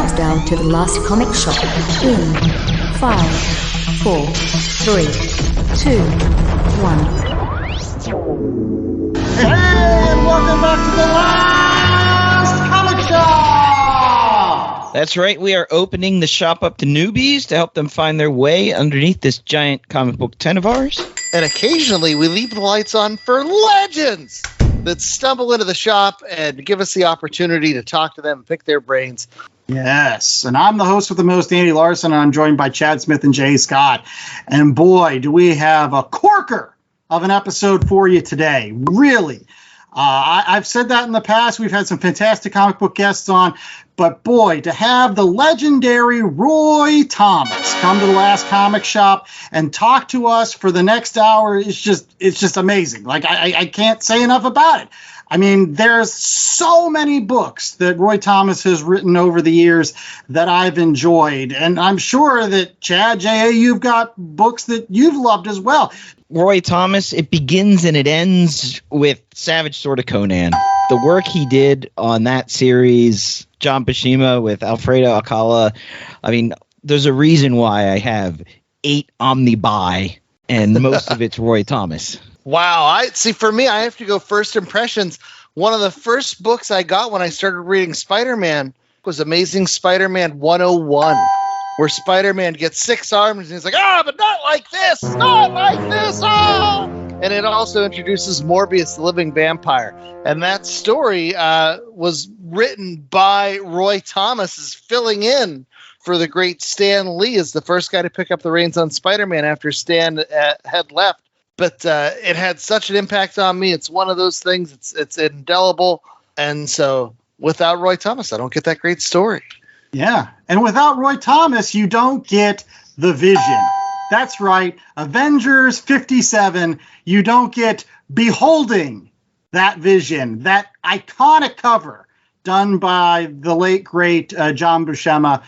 countdown to the last comic shop in 5, 4, 3, 2, 1. Hey, and welcome back to the last comic shop! That's right, we are opening the shop up to newbies to help them find their way underneath this giant comic book tent of ours. And occasionally we leave the lights on for legends that stumble into the shop and give us the opportunity to talk to them and pick their brains. Yes, and I'm the host with the most, Andy Larson, and I'm joined by Chad Smith and Jay Scott. And boy, do we have a corker of an episode for you today. Really. I've said that in the past. We've had some fantastic comic book guests on. But boy, to have the legendary Roy Thomas come to the last comic shop and talk to us for the next hour is just amazing. Like, I can't say enough about it. I mean, there's so many books that Roy Thomas has written over the years that I've enjoyed. And I'm sure that, Chad, J.A., you've got books that you've loved as well. Roy Thomas, it begins and it ends with Savage Sword of Conan. The work he did on that series, John Buscema with Alfredo Alcala, I mean, there's a reason why I have 8 omnibuy, and most of it's Roy Thomas. Wow. For me, I have to go first impressions. One of the first books I got when I started reading Spider-Man was Amazing Spider-Man 101. Where Spider-Man gets 6 arms and he's like, but not like this, not like this, And it also introduces Morbius, the living vampire. And that story was written by Roy Thomas, as filling in for the great Stan Lee as the first guy to pick up the reins on Spider-Man after Stan had left. But it had such an impact on me. It's one of those things, it's indelible. And so without Roy Thomas, I don't get that great story. Yeah, and without Roy Thomas, you don't get the Vision. That's right, Avengers 57, you don't get Beholding that Vision, that iconic cover done by the late, great John Buscema.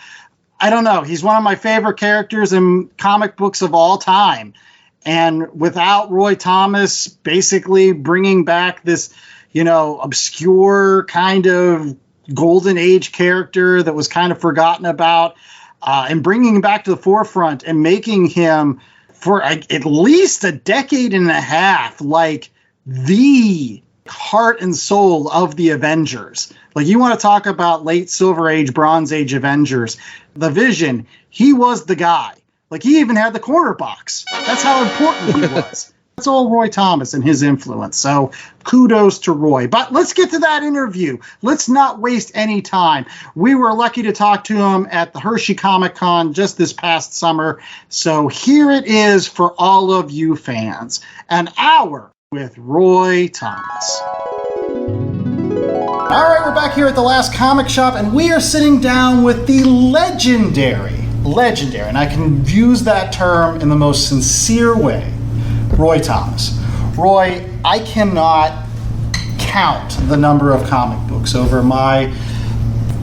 I don't know, he's one of my favorite characters in comic books of all time. And without Roy Thomas basically bringing back this, obscure kind of golden age character that was kind of forgotten about, and bringing him back to the forefront and making him for at least a decade and a half like the heart and soul of the Avengers. Like, you want to talk about late Silver Age, Bronze Age Avengers, the Vision, he was the guy. Like, he even had the corner box. That's how important he was. That's all Roy Thomas and his influence. So kudos to Roy. But let's get to that interview. Let's not waste any time. We were lucky to talk to him at the Hershey Comic Con just this past summer. So here it is for all of you fans. An hour with Roy Thomas. All right, we're back here at the last comic shop, and we are sitting down with the legendary, and I can use that term in the most sincere way, Roy Thomas. Roy, I cannot count the number of comic books over my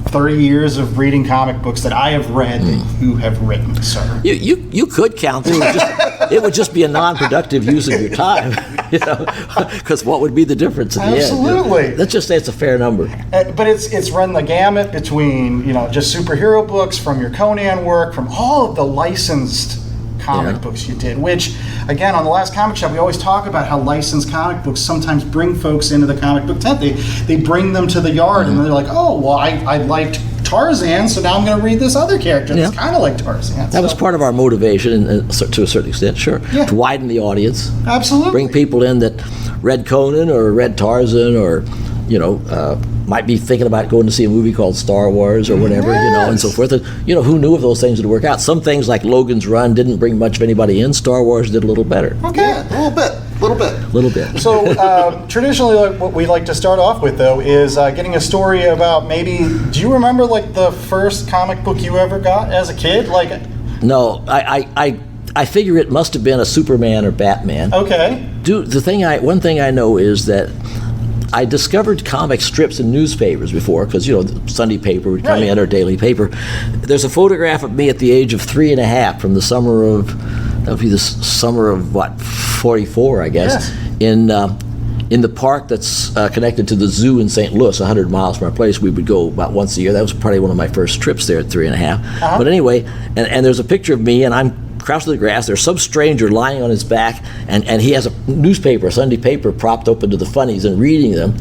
30 years of reading comic books that I have read that you have written, sir. You could count them. It would just be a non-productive use of your time, because what would be the difference in the end? Absolutely. Let's just say it's a fair number. But it's run the gamut between, just superhero books, from your Conan work, from all of the licensed comic books you did, which, again, on the last comic shop, we always talk about how licensed comic books sometimes bring folks into the comic book tent. They bring them to the yard, and they're like, oh, well, I liked Tarzan, so now I'm going to read this other character that's kind of like Tarzan. That was part of our motivation, to a certain extent, sure, to widen the audience. Absolutely. Bring people in that read Conan or read Tarzan or, might be thinking about going to see a movie called Star Wars or whatever, and so forth. And, who knew if those things would work out? Some things like Logan's Run didn't bring much of anybody in. Star Wars did a little better. Okay. Yeah, a little bit. So traditionally, what we like to start off with, though, is getting a story about do you remember, the first comic book you ever got as a kid? No, I figure it must have been a Superman or Batman. Okay. One thing I know is that I discovered comic strips in newspapers before, because, the Sunday paper would come in, or daily paper. There's a photograph of me at the age of 3.5 from the summer of, 44, I guess, in in the park that's connected to the zoo in St. Louis, 100 miles from our place. We would go about once a year. That was probably one of my first trips there at 3.5. But anyway, and there's a picture of me, and I'm crouched in the grass. There's some stranger lying on his back, and he has a newspaper, a Sunday paper, propped open to the funnies and reading them.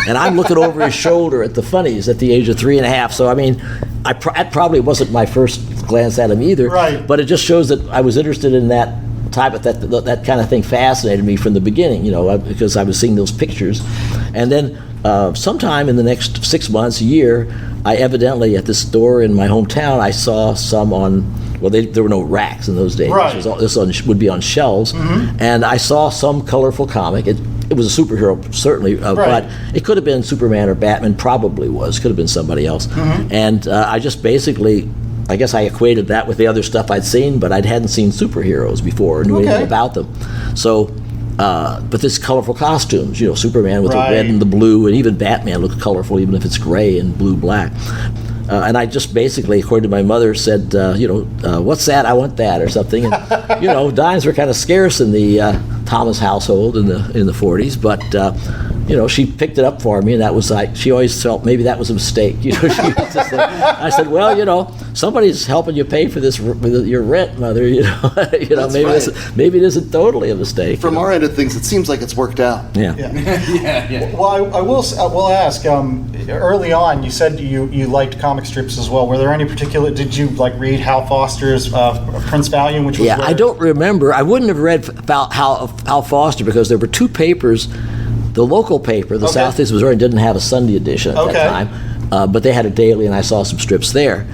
And I'm looking over his shoulder at the funnies at the age of 3.5. So, I mean, that probably wasn't my first glance at him either. Right. But it just shows that I was interested in that type of that kind of thing fascinated me from the beginning, because I was seeing those pictures. And then sometime in the next 6 months, a year, I evidently, at this store in my hometown, I saw some on, well, there were no racks in those days. Right. This would be on shelves. And I saw some colorful comic. It was a superhero, certainly, but it could have been Superman or Batman, probably was. Could have been somebody else. And I just basically, I guess I equated that with the other stuff I'd seen, but I hadn't seen superheroes before or knew anything about them. So, but this colorful costumes, Superman with the red and the blue, and even Batman looks colorful, even if it's gray and blue-black. And I just basically, according to my mother, said, what's that? I want that, or something. And, dimes were kind of scarce in the Thomas household in the 40s, but she picked it up for me, and that was like, she always felt maybe that was a mistake. She used to say, I said, well, somebody's helping you pay for this your rent, Mother. Maybe it isn't totally a mistake. From our end of things, it seems like it's worked out. Yeah. Well, I will ask. Early on, you said you liked comic strips as well. Were there any particular? Did you read Hal Foster's Prince Valiant, which was? Yeah, I don't remember. I wouldn't have read about Hal Foster because there were two papers. The local paper, the Southeast Missourian, didn't have a Sunday edition at that time, but they had a daily, and I saw some strips there,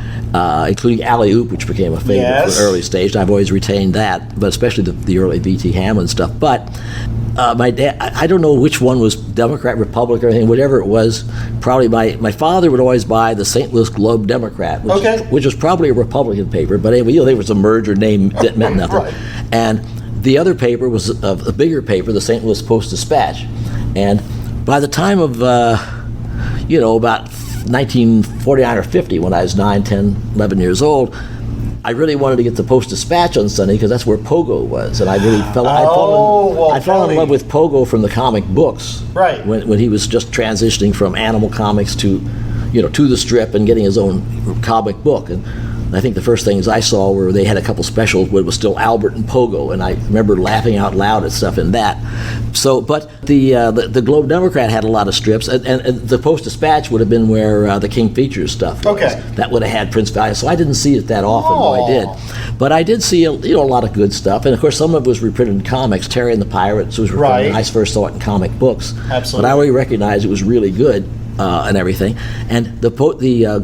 including Alley Oop, which became a favorite for early stage. I've always retained that, but especially the early V.T. Hamlin stuff. But my dad, I don't know which one was Democrat, Republican, or anything, whatever it was. Probably my father would always buy the St. Louis Globe Democrat, which was probably a Republican paper, but anyway, there was a merger name that meant nothing. And the other paper was a bigger paper, the St. Louis Post-Dispatch. And by the time of, about 1949 or 50, when I was 9, 10, 11 years old, I really wanted to get the Post-Dispatch on Sunday because that's where Pogo was. And I really fell in love with Pogo from the comic books. Right. When he was just transitioning from Animal Comics to the strip and getting his own comic book. And I think the first things I saw were they had a couple specials where it was still Albert and Pogo, and I remember laughing out loud at stuff in that. So, but the Globe Democrat had a lot of strips, and the Post-Dispatch would have been where the King Features stuff was. That would have had Prince Valiant. So I didn't see it that often, though I did. But I did see a lot of good stuff, and of course some of it was reprinted in comics. Terry and the Pirates was reprinted when I first saw it in comic books. Absolutely. But I already recognized it was really good. And everything, and the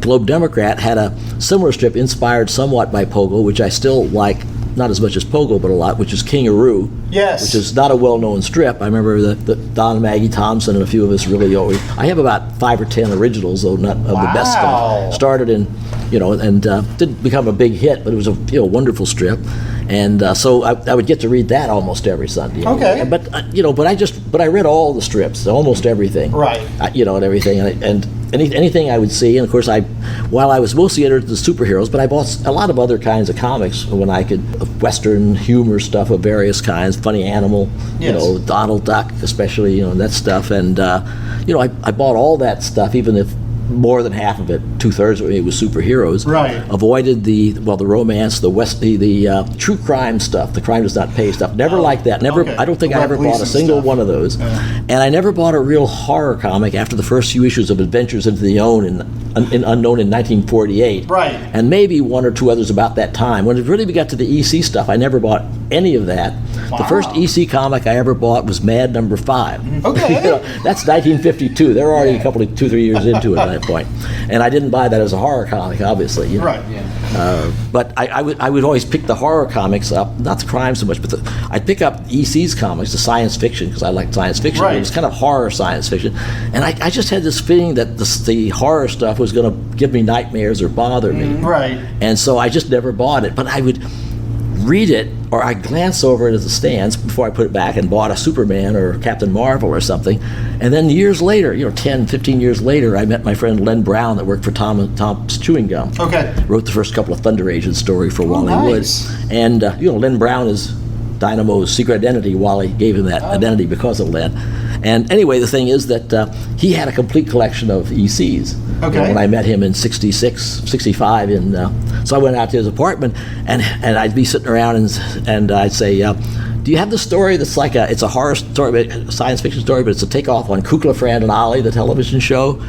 Globe Democrat had a similar strip inspired somewhat by Pogo, which I still like, not as much as Pogo, but a lot, which is King-a-Roo. Yes. Which is not a well-known strip. I remember the Don and Maggie Thompson and a few of us really always. I have about 5 or 10 originals, though not of the best stuff. Started in, and didn't become a big hit, but it was a wonderful strip. And so I would get to read that almost every Sunday. But I read all the strips, almost everything. Right. And everything, and anything I would see. And of course, while I was mostly interested in superheroes, but I bought a lot of other kinds of comics when I could, Western humor stuff of various kinds, Funny Animal, Donald Duck, especially, and that stuff. And I bought all that stuff, even if more than half of it, 2/3 of it was superheroes. Right. Avoided the romance, the true crime stuff, the crime does not pay stuff. Never liked that. Never. I don't think I ever bought a single one of those. And I never bought a real horror comic after the first few issues of Adventures into the Unknown in 1948. Right. And maybe one or two others about that time. When it really got to the EC stuff, I never bought any of that. Wow. The first EC comic I ever bought was Mad Number 5. That's 1952. They're already a couple of 2-3 years into it at that point. And I didn't buy that as a horror comic, obviously. Right. But I would always pick the horror comics up, not the crime so much, but I'd pick up EC's comics, the science fiction, because I liked science fiction. Right. It was kind of horror science fiction. And I just had this feeling that the horror stuff was going to give me nightmares or bother me. Right. And so I just never bought it. But I would read it, or I'd glance over it at the stands before I put it back and bought a Superman or Captain Marvel or something. And then years later, 10, 15 years later, I met my friend Len Brown that worked for Tom's Chewing Gum. Wrote the first couple of Thunder Agent stories for Wally Wood. And, Len Brown is Dynamo's secret identity. Wally gave him that identity because of Len. And anyway, the thing is that he had a complete collection of ECs. Okay. And when I met him in 66, 65, so I went out to his apartment, and I'd be sitting around and I'd say, do you have the story that's like it's a horror story, a science fiction story, but it's a takeoff on Kukla, Fran and Ollie, the television show,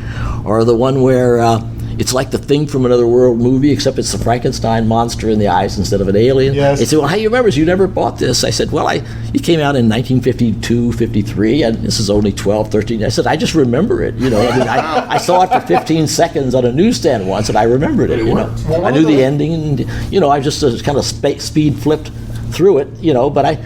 or the one where it's like the Thing from Another World movie, except it's the Frankenstein monster in the eyes instead of an alien. Yes. He said, well, how you remember? You never bought this. I said, well, it came out in 1952, 53, and this is only 12, 13. I said, I just remember it. You know, I mean, I saw it for 15 seconds on a newsstand once, and I remembered it. You know, I knew the ending, and you know, I just kind of speed flipped through it. You know, but I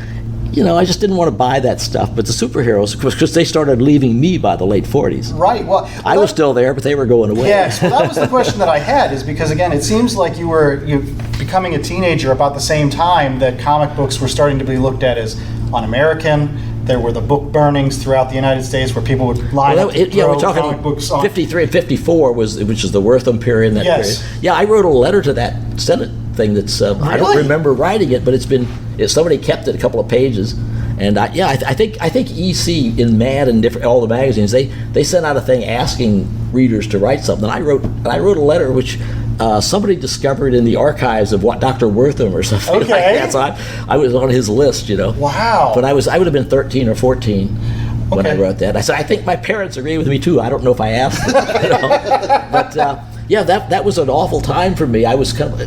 just didn't want to buy that stuff. But the superheroes, because they started leaving me by the late 40s. Right. Well, I was still there, but they were going away. Yes. Well, that was the question that I had, is because, again, it seems like you were becoming a teenager about the same time that comic books were starting to be looked at as un-American. There were the book burnings throughout the United States where people would line up to throw we're talking comic books on. 53 and 54 which is the Wortham period. In that Yes. period. Yeah, I wrote a letter to that Senate thing that's, I don't remember writing it, but somebody kept it a couple of pages. And I think EC in Mad and all the magazines, they sent out a thing asking readers to write something. And I wrote a letter which somebody discovered in the archives of what Dr. Wortham or something like that. So I was on his list, you know. Wow. But I would have been 13 or 14 when I wrote that. I said, I think my parents agree with me too. I don't know if I asked them, you know. But that was an awful time for me. I was kind of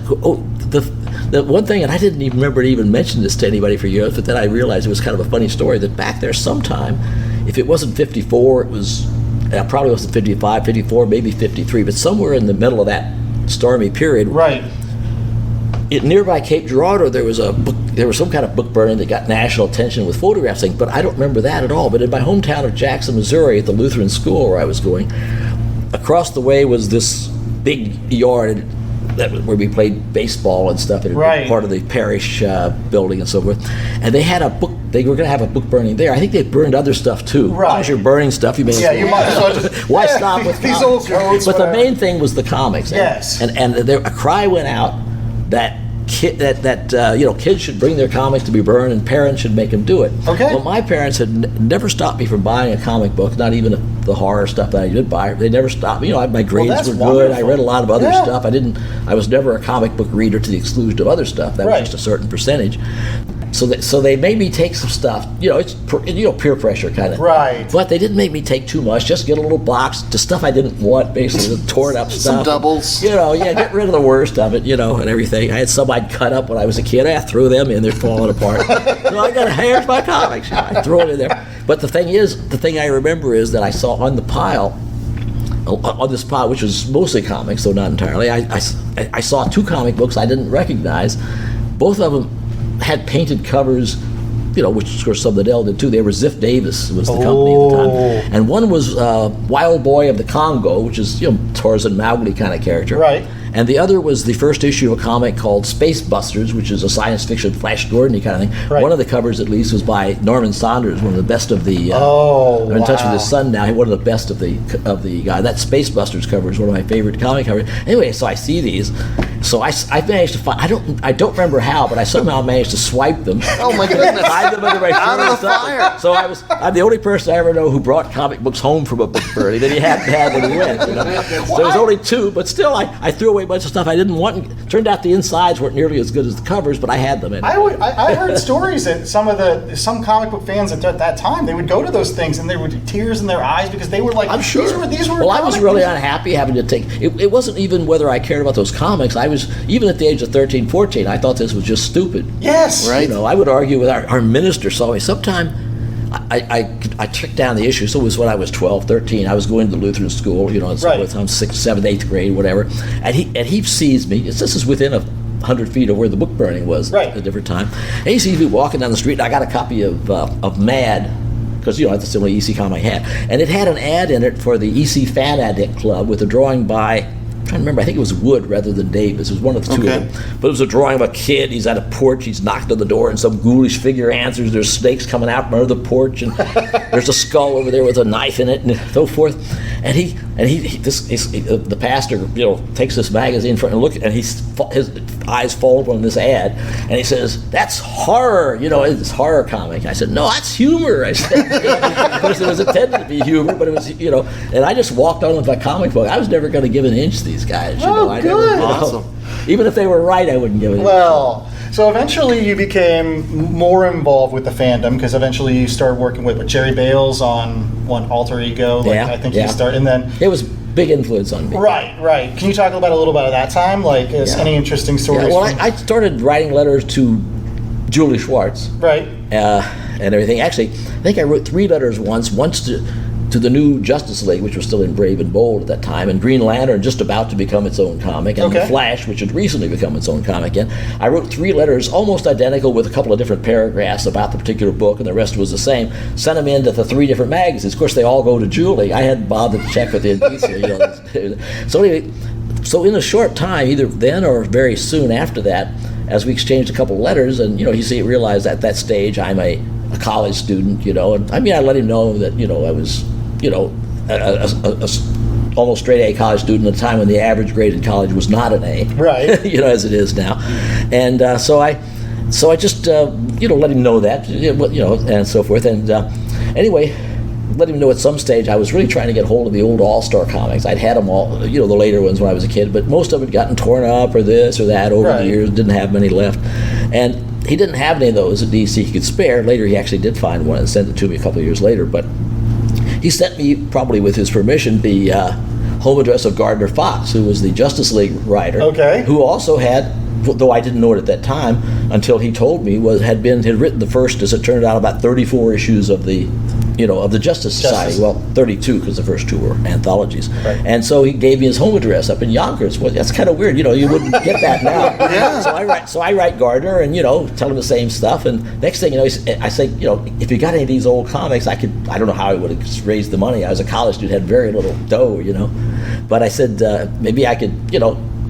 the one thing, and I didn't even remember to even mention this to anybody for years, but then I realized it was kind of a funny story that back there sometime, if it wasn't 54, it was probably wasn't 55, 54, maybe 53, but somewhere in the middle of that stormy period. Right. Nearby Cape Girardeau, there was some kind of book burning that got national attention with photographs thing, but I don't remember that at all. But in my hometown of Jackson, Missouri, at the Lutheran school where I was going, across the way was this big yard where we played baseball and stuff. It had been part of the parish building and so forth. And they had a book. They were going to have a book burning there. I think they burned other stuff too. Right. As long as you're burning stuff, you may. Yeah, you might as well just. Why stop with these comics? old codes? But the main thing was the comics. Yes. And a cry went out that kids should bring their comics to be burned, and parents should make them do it. Okay. Well, my parents had never stopped me from buying a comic book, not even the horror stuff that I did buy. They never stopped me. You know, my grades were good. Wonderful. I read a lot of other stuff. I was never a comic book reader to the exclusion of other stuff. That was just a certain percentage. So they made me take some stuff. You know, it's peer pressure kind of. Right. But they didn't make me take too much. Just get a little box to stuff I didn't want, basically, the torn up stuff. Some doubles. You know, get rid of the worst of it, you know, and everything. I had some I'd cut up when I was a kid. I threw them in, they're falling apart. So I got here's my comics. You know, I throw it in there. But the thing I remember is that I saw on this pile, which was mostly comics, though not entirely, I saw two comic books I didn't recognize. Both of them had painted covers, you know, which of course some of the Dell did too. They were Ziff Davis was the company at the time, and one was Wild Boy of the Congo, which is, you know, Tarzan Mowgli kind of character, right? And the other was the first issue of a comic called Space Busters, which is a science fiction Flash Gordon-y kind of thing. Right. One of the covers, at least, was by Norman Saunders, one of the best of the. I'm in touch with his son now. One of the best of the guy. That Space Busters cover is one of my favorite comic covers. Anyway, so I see these. So I managed to find. I don't remember how, but I somehow managed to swipe them. Oh my goodness! Hide them under my shirt Out of and the stuff. fire. So I'm the only person I ever know who brought comic books home from a book burning that he hadn't had when he went. You know? So there was only two, but still I threw away a bunch of stuff I didn't want. Turned out the insides weren't nearly as good as the covers, but I had them. I heard stories that some comic book fans at that time, they would go to those things and there would be tears in their eyes because they were like, I'm sure. These were well, I was really books. unhappy having to take. It wasn't even whether I cared about those comics. I was, even at the age of 13, 14, I thought this was just stupid. Yes. Right. You know, I would argue with our minister saw me. Sometime I tracked down the issue. So it was when I was 12, 13. I was going to the Lutheran school, you know, and so right. with 6th, 7th, 8th grade, whatever. And he sees me. This is within 100 feet of where the book burning was at a different time. And he sees me walking down the street, and I got a copy of Mad, because, you know, that's the only EC comic I had. And it had an ad in it for the EC Fan Addict Club with a drawing by, I'm trying to remember, I think it was Wood rather than Davis. It was one of the two of them. But it was a drawing of a kid. He's at a porch. He's knocked on the door, and some ghoulish figure answers. There's snakes coming out from under the porch, and there's a skull over there with a knife in it, and so forth. And he And the pastor, takes this magazine and look, and his eyes fall upon this ad, and he says, "That's horror, it's horror comic." I said, "No, that's humor." I said, of course, it was intended to be humor, but it was, and I just walked on with my comic book. I was never going to give an inch to these guys. Good. Awesome. Even if they were right, I wouldn't give it. Well, so eventually you became more involved with the fandom because eventually you started working with Jerry Bales on Alter Ego. I think you started, and then it was big influence on me. Right. Can you talk about a little bit of that time? Any interesting stories? Yeah, well, I started writing letters to Julie Schwartz. Right. And everything. Actually, I think I wrote 3 letters once to the new Justice League, which was still in Brave and Bold at that time, and Green Lantern just about to become its own comic, and The Flash, which had recently become its own comic. And I wrote 3 letters, almost identical, with a couple of different paragraphs about the particular book, and the rest was the same. Sent them in to the 3 different magazines. Of course, they all go to Julie. I hadn't bothered to check with the NBC. So anyway, in a short time, either then or very soon after that, as we exchanged a couple of letters, and he realized at that stage I'm a college student, and I let him know that I was a almost straight A college student at a time when the average grade in college was not an A, right? As it is now, and so I just let him know that, and so forth, and anyway, let him know at some stage I was really trying to get hold of the old All-Star comics. I'd had them all, the later ones when I was a kid, but most of it had gotten torn up or this or that over the years. Didn't have many left, and he didn't have any of those at DC he could spare. Later, he actually did find one and sent it to me a couple of years later, but he sent me, probably with his permission, the home address of Gardner Fox, who was the Justice League writer, who also had, though I didn't know it at that time until he told me, had written the first, as it turned out, about 34 issues of the Justice Society. Well, 32, because the first 2 were anthologies. Right. And so he gave me his home address up in Yonkers. Well, that's kind of weird, you wouldn't get that now. Yeah. So I write Gardner and tell him the same stuff. And next thing I say, if you got any of these old comics, I don't know how I would have raised the money. I was a college student, had very little dough, But I said maybe I could,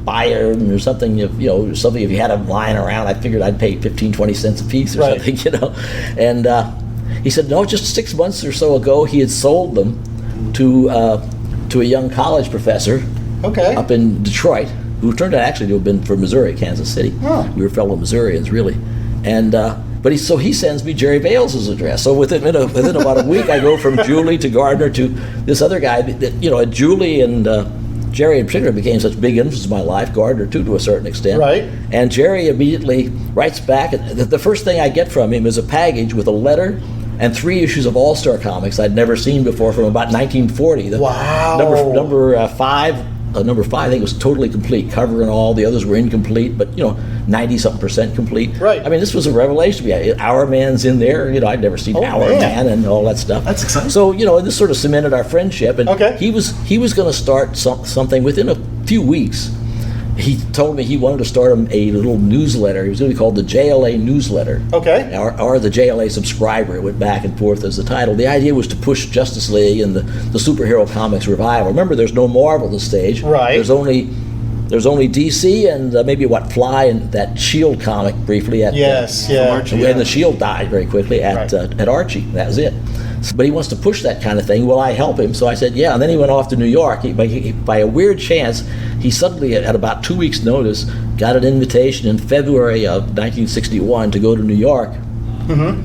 buy them or something, if you had them lying around. I figured I'd pay 15-20 cents a piece or something, And he said, no, just 6 months or so ago, he had sold them to a young college professor up in Detroit, who turned out actually to have been from Missouri, Kansas City. Oh. We were fellow Missourians, really. And but he sends me Jerry Bales' address. So within about a week, I go from Julie to Gardner to this other guy. That Julie and Jerry in particular became such big influences in my life, Gardner too, to a certain extent. Right. And Jerry immediately writes back. The first thing I get from him is a package with a letter and 3 issues of All-Star Comics I'd never seen before from about 1940. Wow. Number 5, I think, was totally complete, cover and all. The others were incomplete, but 90-something% complete. Right. I mean, this was a revelation to me. Our Man's in there. I'd never seen Our Man and all that stuff. That's exciting. So this sort of cemented our friendship. And he was going to start something within a few weeks. He told me he wanted to start a little newsletter. It was going to be called the JLA Newsletter. Okay. Or the JLA Subscriber. It went back and forth as the title. The idea was to push Justice League and the superhero comics revival. Remember, there's no Marvel at this stage. Right. There's only DC and maybe Fly and that Shield comic briefly at Archie, and the Shield died very quickly at Archie. That was it. But he wants to push that kind of thing. Will I help him? So I said, yeah. And then he went off to New York. By a weird chance, he suddenly, at about 2 weeks' notice, got an invitation in February of 1961 to go to New York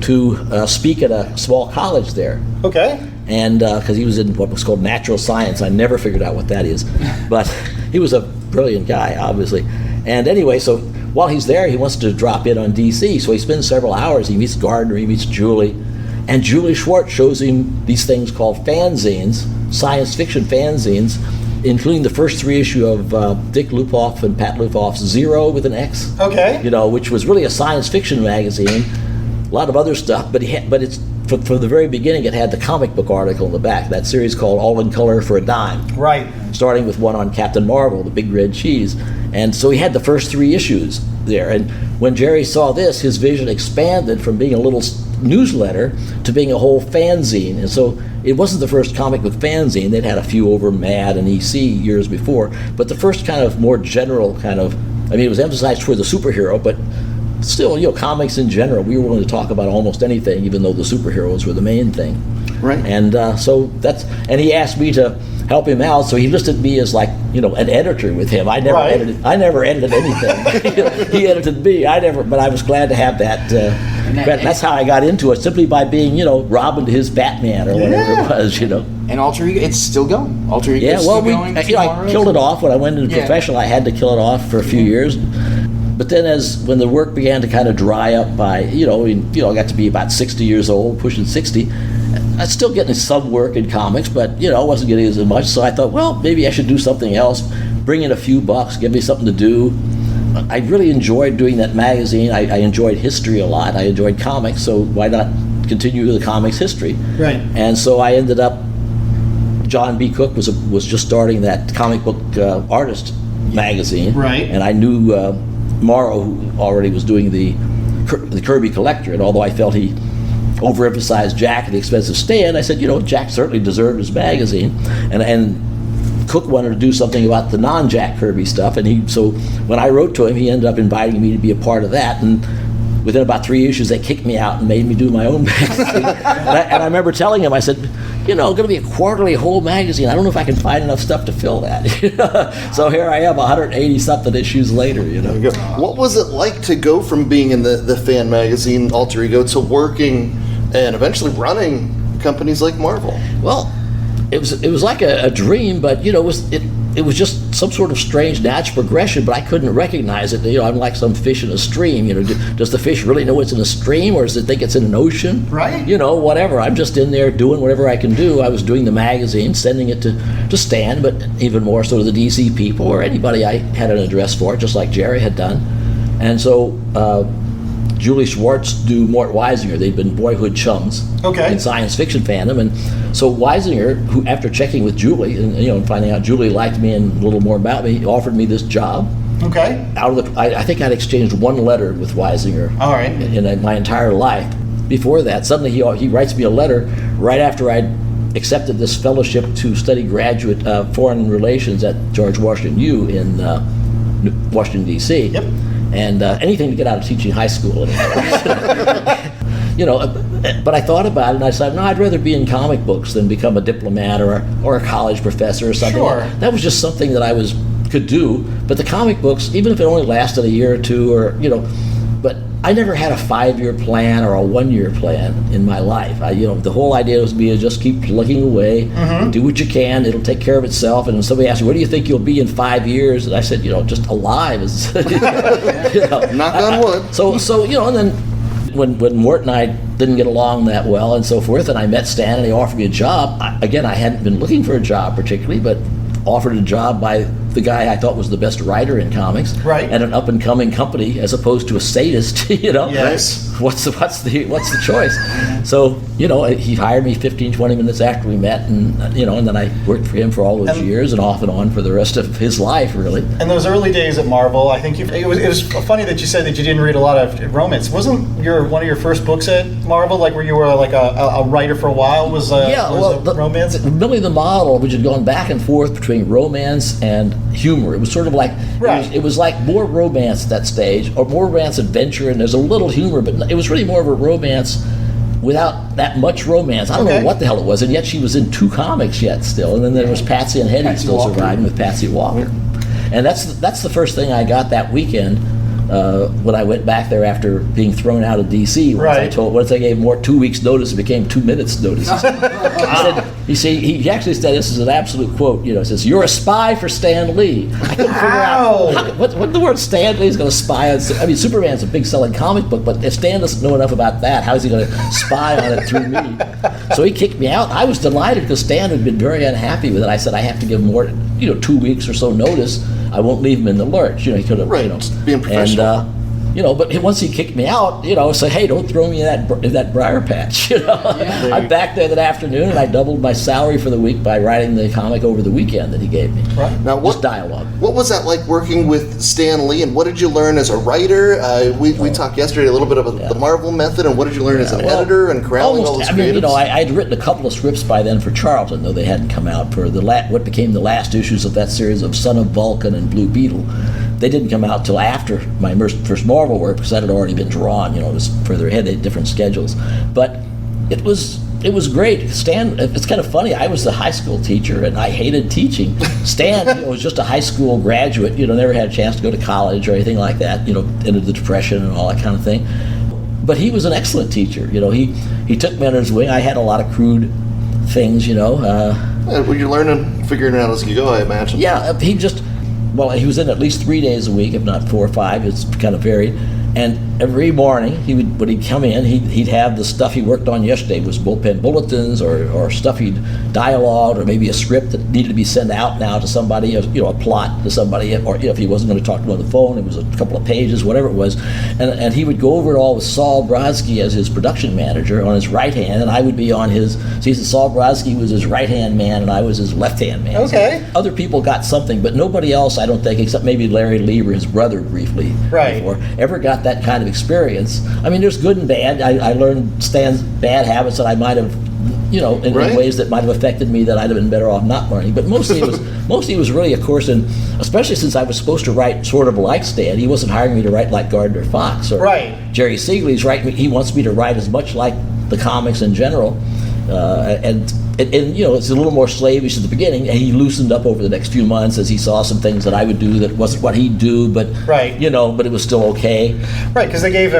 to speak at a small college there. Okay. And because he was in what was called natural science. I never figured out what that is. But he was a brilliant guy, obviously. And anyway, so while he's there, he wants to drop in on DC. So he spends several hours. He meets Gardner, he meets Julie. And Julie Schwartz shows him these things called fanzines, science fiction fanzines, including the first 3 issues of Dick Lupoff and Pat Lupoff's Zero with an X. Okay. Which was really a science fiction magazine. A lot of other stuff, but it's from the very beginning, it had the comic book article in the back. That series called All in Color for a Dime. Right. Starting with one on Captain Marvel, the big red cheese. And so he had the first 3 issues there. And when Jerry saw this, his vision expanded from being a little newsletter to being a whole fanzine. And so it wasn't the first comic book fanzine. They'd had a few over Mad and EC years before. But the first kind of more general it was emphasized toward the superhero, but still, comics in general, we were willing to talk about almost anything, even though the superheroes were the main thing. Right. And and he asked me to help him out, so he listed me as like, an editor with him. I never edited anything. He edited me. But I was glad to have that. That's how I got into it, simply by being, Robin to his Batman or whatever it was, And Alter Ego, it's still going. Alter Ego is still going. I killed it off when I went into professional. I had to kill it off for a few years. But then when the work began to kind of dry up by, I got to be about 60 years old, pushing 60, I was still getting some work in comics, but, I wasn't getting as much. So I thought, well, maybe I should do something else, bring in a few bucks, give me something to do. I really enjoyed doing that magazine. I enjoyed history a lot. I enjoyed comics, so why not continue the comics history? Right. And so I ended up, John B. Cook was just starting that comic book artist magazine. Right. And I knew Morrow, who already was doing the Kirby Collector, and although I felt he overemphasized Jack at the expense of Stan, I said, Jack certainly deserved his magazine, and Cook wanted to do something about the non-Jack Kirby stuff, and so when I wrote to him, he ended up inviting me to be a part of that, and within about 3 issues, they kicked me out and made me do my own magazine. and I remember telling him, I said, going to be a quarterly whole magazine. I don't know if I can find enough stuff to fill that. So here I am, 180-something issues later. What was it like to go from being in the fan magazine Alter Ego to working and eventually running companies like Marvel? Well, it was like a dream, but it was just some sort of strange natural progression, but I couldn't recognize it. I'm like some fish in a stream. Does the fish really know it's in a stream, or does it think it's in an ocean? Right. Whatever. I'm just in there doing whatever I can do. I was doing the magazine, sending it to Stan, but even more so to the DC people or anybody I had an address for, just like Jerry had done. And so Julie Schwartz knew Mort Weisinger. They'd been boyhood chums in science fiction fandom, and so Weisinger, who after checking with Julie and finding out Julie liked me and a little more about me, offered me this job. Okay. I think I'd exchanged one letter with Weisinger. All right. In my entire life. Before that, suddenly he writes me a letter right after I'd accepted this fellowship to study graduate foreign relations at George Washington U in Washington D.C. Yep. And anything to get out of teaching high school. But I thought about it and I decided, no, I'd rather be in comic books than become a diplomat or a college professor or something. Sure. That was just something that I could do. But the comic books, even if it only lasted a year or two, but I never had a 5-year plan or a 1-year plan in my life. The whole idea was to just keep plugging away, do what you can. It'll take care of itself. And when somebody asked me, "What do you think you'll be in 5 years?" And I said, just alive. Knock on wood. So and then when Mort and I didn't get along that well and so forth, and I met Stan and he offered me a job. I hadn't been looking for a job particularly, but offered a job by the guy I thought was the best writer in comics, right, at an up-and-coming company as opposed to a sadist. Yes. What's the choice? So he hired me 15-20 minutes after we met, and and then I worked for him for all those years and off and on for the rest of his life, really. And those early days at Marvel, I think it was funny that you said that you didn't read a lot of romance. Wasn't one of your first books at Marvel, like where you were like a writer for a while, was romance? Really, the model, which had gone back and forth between romance and humor. It was sort of like it was like more romance at that stage, or more romance adventure, and there's a little humor, but it was really more of a romance without that much romance. I don't know what the hell it was, and yet she was in 2 comics yet still, and then there was Patsy and Hetty still surviving with Patsy Walker. And that's the first thing I got that weekend when I went back there after being thrown out of D.C. Once I gave Mort 2 weeks notice, it became 2 minutes notice. He actually said, this is an absolute quote, it says, "You're a spy for Stan Lee." I couldn't figure out what the word Stan Lee is going to spy on. I mean, Superman's a big selling comic book, but if Stan doesn't know enough about that, how is he going to spy on it through me? So he kicked me out. I was delighted because Stan had been very unhappy with it. I said, I have to give Mort 2 weeks or so notice. I won't leave him in the lurch. He could have, being professional. And but once he kicked me out, say, hey, don't throw me in that briar patch. I'm back there that afternoon, and I doubled my salary for the week by writing the comic over the weekend that he gave me. Right. Now, just dialogue. What was that like working with Stan Lee, and what did you learn as a writer? We talked yesterday a little bit about the Marvel method, and what did you learn as an editor and corralling all those creatives? I'd written a couple of scripts by then for Charlton, though they hadn't come out, for what became the last issues of that series of Son of Vulcan and Blue Beetle. They didn't come out till after my first Marvel work because that had already been drawn. It was further ahead. They had different schedules, but it was It was great. Stan, it's kind of funny. I was the high school teacher, and I hated teaching. Stan was just a high school graduate, never had a chance to go to college or anything like that, into the Depression and all that kind of thing. But he was an excellent teacher. He took me under his wing. I had a lot of crude things, Well, you're learning, figuring it out as you go, I imagine. Yeah, he was in at least 3 days a week, if not 4 or 5. It's kind of varied. And every morning, when he'd come in, he'd have the stuff he worked on yesterday was bullpen bulletins or stuff he'd dialogued, or maybe a script that needed to be sent out now to somebody, a plot to somebody, or if he wasn't going to talk to him on the phone, it was a couple of pages, whatever it was. And he would go over it all with Saul Brodsky as his production manager on his right hand, and I would be on his. So he said Saul Brodsky was his right hand man, and I was his left hand man. Okay. So other people got something, but nobody else, I don't think, except maybe Larry Lieber, his brother, briefly, before, ever got that kind of experience. I mean, there's good and bad. I learned Stan's bad habits that I might have, in ways that might have affected me that I'd have been better off not learning. But mostly it was really a course in, especially since I was supposed to write sort of like Stan. He wasn't hiring me to write like Gardner Fox or Jerry Siegel's writing. He wants me to write as much like the comics in general, and it's a little more slavish at the beginning, and he loosened up over the next few months as he saw some things that I would do that wasn't what he'd do, but but it was still okay. Right, because they gave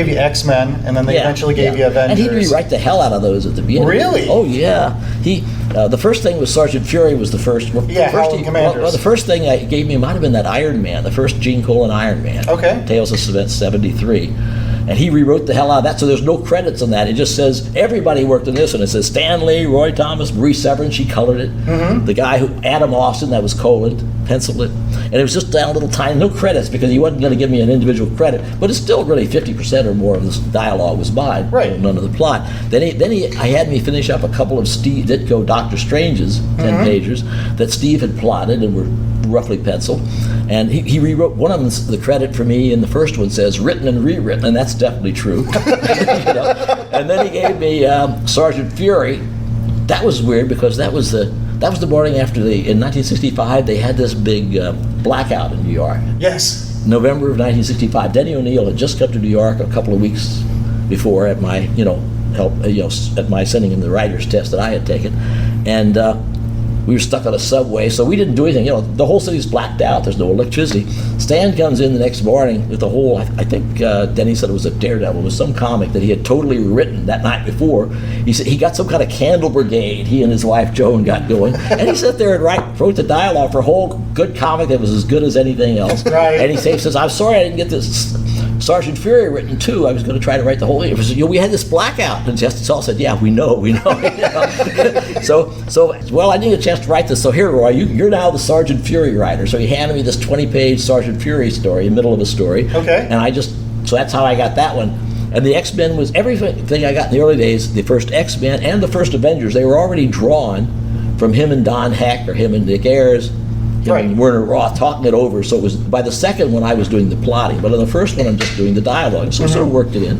you X-Men, and then they eventually gave you Avengers. And he'd rewrite the hell out of those at the beginning. Really? Oh yeah. He the first thing was Sergeant Fury was the first. Howling Commanders. Well, the first thing he gave me might have been that Iron Man, the first Gene Colan Iron Man. Okay. Tales of 73. And he rewrote the hell out of that, so there's no credits on that. It just says everybody worked on this, and it says Stan Lee, Roy Thomas, Marie Severin, she colored it. Mm-hmm. The guy Adam Austin, that was Colan, penciled it. And it was just down a little tiny, no credits, because he wasn't going to give me an individual credit, but it's still really 50% or more of this dialogue was mine, none of the plot. Then he had me finish up a couple of Steve Ditko Doctor Strange's 10-pagers that Steve had plotted and were roughly penciled. And he rewrote one of them. The credit for me in the first one says written and rewritten, and that's definitely true. And then he gave me Sergeant Fury. That was weird because that was the morning after in 1965 they had this big blackout in New York. Yes. November of 1965. Denny O'Neil had just come to New York a couple of weeks before at my at my sending him the writer's test that I had taken, and. We were stuck on a subway, so we didn't do anything. The whole city's blacked out. There's no electricity. Stan comes in the next morning with the whole, I think Denny said it was a Daredevil. It was some comic that he had totally written that night before. He said he got some kind of candle brigade, he and his wife Joan got going. And he sat there and wrote the dialogue for a whole good comic that was as good as anything else. Right. And he says, I'm sorry I didn't get this Sergeant Fury written too. I was going to try to write the whole thing. We had this blackout. And Justice Hall said, yeah, we know. So I didn't get a chance to write this. So here, Roy, you're now the Sergeant Fury writer. So he handed me this 20-page Sergeant Fury story, in the middle of a story. Okay. And so that's how I got that one. And the X-Men was everything I got in the early days, the first X-Men and the first Avengers, they were already drawn from him and Don Heck or him and Nick Ayers. And Werner Roth talking it over, so it was by the second one I was doing the plotting, but in the first one I'm just doing the dialogue, so I sort of worked it in.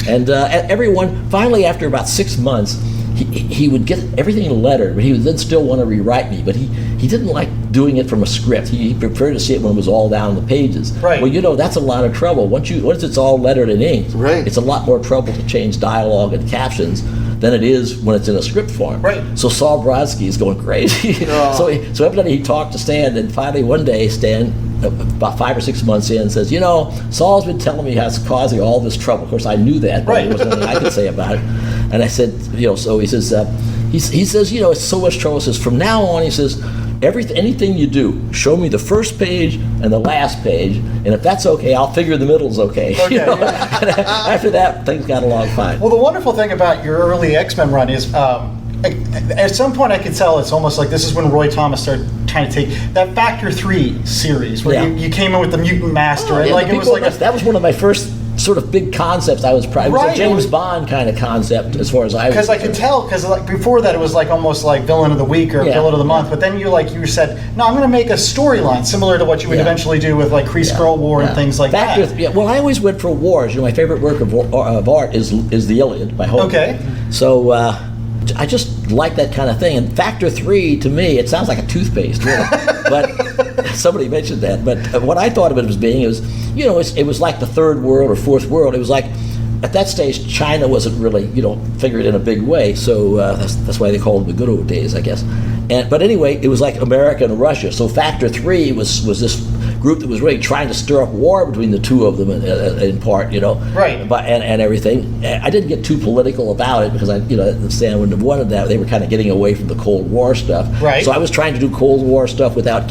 And everyone, finally after about 6 months, he would get everything lettered, but he would then still want to rewrite me, but he didn't like doing it from a script. He preferred to see it when it was all down the pages. Right. Well, that's a lot of trouble. Once it's all lettered in ink, it's a lot more trouble to change dialogue and captions than it is when it's in a script form. Right. So Saul Brodsky is going crazy. So every time he talked to Stan, and finally one day Stan, about 5 or 6 months in, says, Saul's been telling me how it's causing all this trouble. Of course, I knew that, but there wasn't anything I could say about it. And I said, so he says, it's so much trouble. He says, from now on, he says, anything you do, show me the first page and the last page, and if that's okay, I'll figure the middle's okay. After that, things got along fine. Well, the wonderful thing about your early X-Men run is, at some point I could tell it's almost like this is when Roy Thomas started trying to take that Factor 3 series, where you came in with the Mutant Master, and it was like that was one of my first sort of big concepts. I was proud. It was a James Bond kind of concept as far as I was. Because I could tell, because before that it was almost like Villain of the Week or Villain of the Month, but then you said, no, I'm going to make a storyline similar to what you would eventually do with like Kree Skrull War and things like that. Well, I always went for wars. My favorite work of art is the Iliad by Homer. Okay. So I just like that kind of thing. And Factor 3, to me, it sounds like a toothpaste, really. But somebody mentioned that. But what I thought of it as being it was like the third world or fourth world. It was like at that stage, China wasn't really, figured in a big way. So that's why they called them the good old days, I guess. But anyway, it was like America and Russia. So Factor 3 was this group that was really trying to stir up war between the two of them in part, Right. And everything. I didn't get too political about it because Stan wouldn't have wanted that. They were kind of getting away from the Cold War stuff. Right. So I was trying to do Cold War stuff without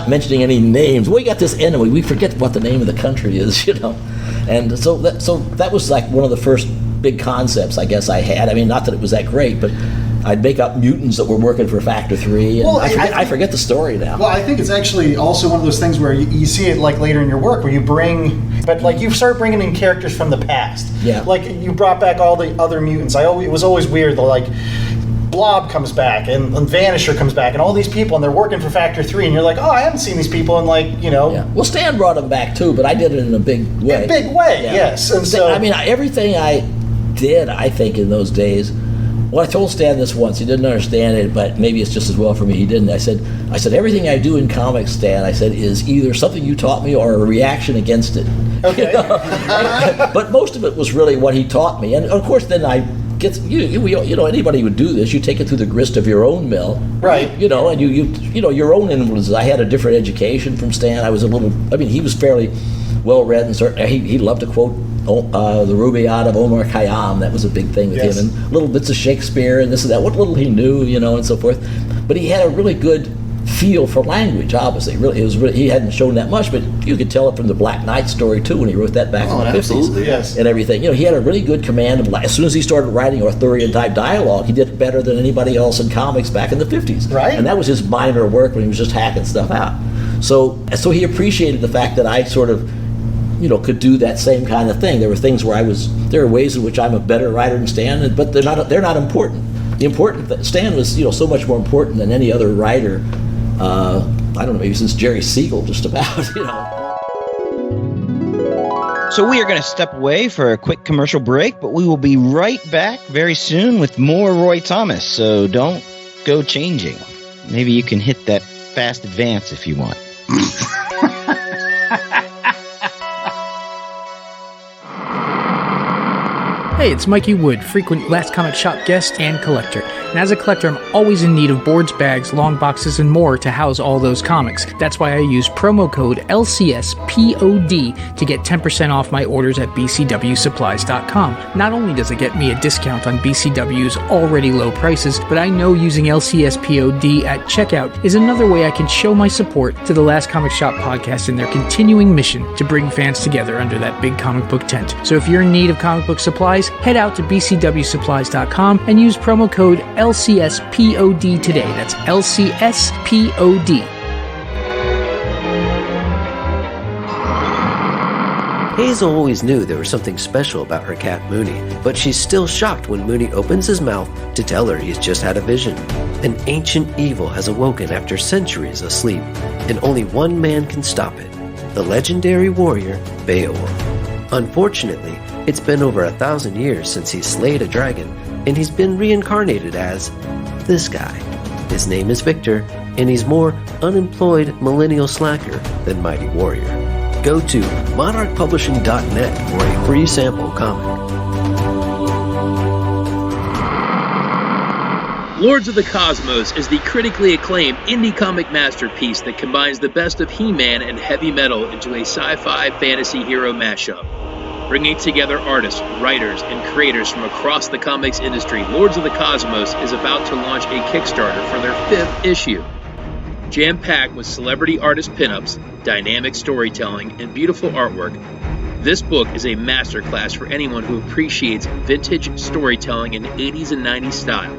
mentioning any names. We got this enemy. We forget what the name of the country is, And so that was like one of the first big concepts I guess I had. I mean, not that it was that great, but I'd make up mutants that were working for Factor 3, and I forget the story now. Well, I think it's actually also one of those things where you see it like later in your work, where you start bringing in characters from the past. Yeah. Like you brought back all the other mutants. It was always weird, Blob comes back and Vanisher comes back and all these people, and they're working for Factor 3, and you're like, oh, I haven't seen these people in Yeah. Well, Stan brought them back too, but I did it in a big way. In a big way, yes. And so I mean, everything I did, I think, in those days. Well, I told Stan this once. He didn't understand it, but maybe it's just as well for me he didn't. I said everything I do in comics, Stan, I said, is either something you taught me or a reaction against it. Okay. But most of it was really what he taught me, and of course, then I get anybody would do this. You take it through the grist of your own mill, right? And you your own influences. I had a different education from Stan. I was he was fairly well read, and certainly he loved to quote the Rubaiyat of Omar Khayyam. That was a big thing with him, and little bits of Shakespeare and this and that. What little he knew, and so forth. But he had a really good feel for language. Obviously, he hadn't shown that much, but you could tell it from the Black Knight story too when he wrote that back in the 50s, yes, and everything. He had a really good command of. As soon as he started writing Arthurian type dialogue, he did it better than anybody else in comics back in the 50s. Right, and that was his minor work when he was just hacking stuff out. So he appreciated the fact that I sort of. Could do that same kind of thing. There were things where there are ways in which I'm a better writer than Stan, but they're not important. Stan was, so much more important than any other writer. I don't know, maybe since Jerry Siegel, just about, So we are going to step away for a quick commercial break, but we will be right back very soon with more Roy Thomas. So don't go changing. Maybe you can hit that fast advance if you want. Hey, it's Mikey Wood, frequent Last Comic Shop guest and collector. And as a collector, I'm always in need of boards, bags, long boxes, and more to house all those comics. That's why I use promo code LCSPOD to get 10% off my orders at bcwsupplies.com. Not only does it get me a discount on BCW's already low prices, but I know using LCSPOD at checkout is another way I can show my support to the Last Comic Shop podcast and their continuing mission to bring fans together under that big comic book tent. So if you're in need of comic book supplies, head out to bcwsupplies.com and use promo code LCSPOD today. That's LCSPOD. Hazel always knew there was something special about her cat Mooney, but she's still shocked when Mooney opens his mouth to tell her he's just had a vision. An ancient evil has awoken after centuries of sleep, and only one man can stop it, the legendary warrior Beowulf. Unfortunately, it's been over 1,000 years since he slayed a dragon, and he's been reincarnated as this guy. His name is Victor, and he's more unemployed millennial slacker than mighty warrior. Go to monarchpublishing.net for a free sample comic. Lords of the Cosmos is the critically acclaimed indie comic masterpiece that combines the best of He-Man and heavy metal into a sci-fi fantasy hero mashup. Bringing together artists, writers, and creators from across the comics industry, Lords of the Cosmos is about to launch a Kickstarter for their 5th issue. Jam-packed with celebrity artist pinups, dynamic storytelling, and beautiful artwork, this book is a masterclass for anyone who appreciates vintage storytelling in 80s and 90s style.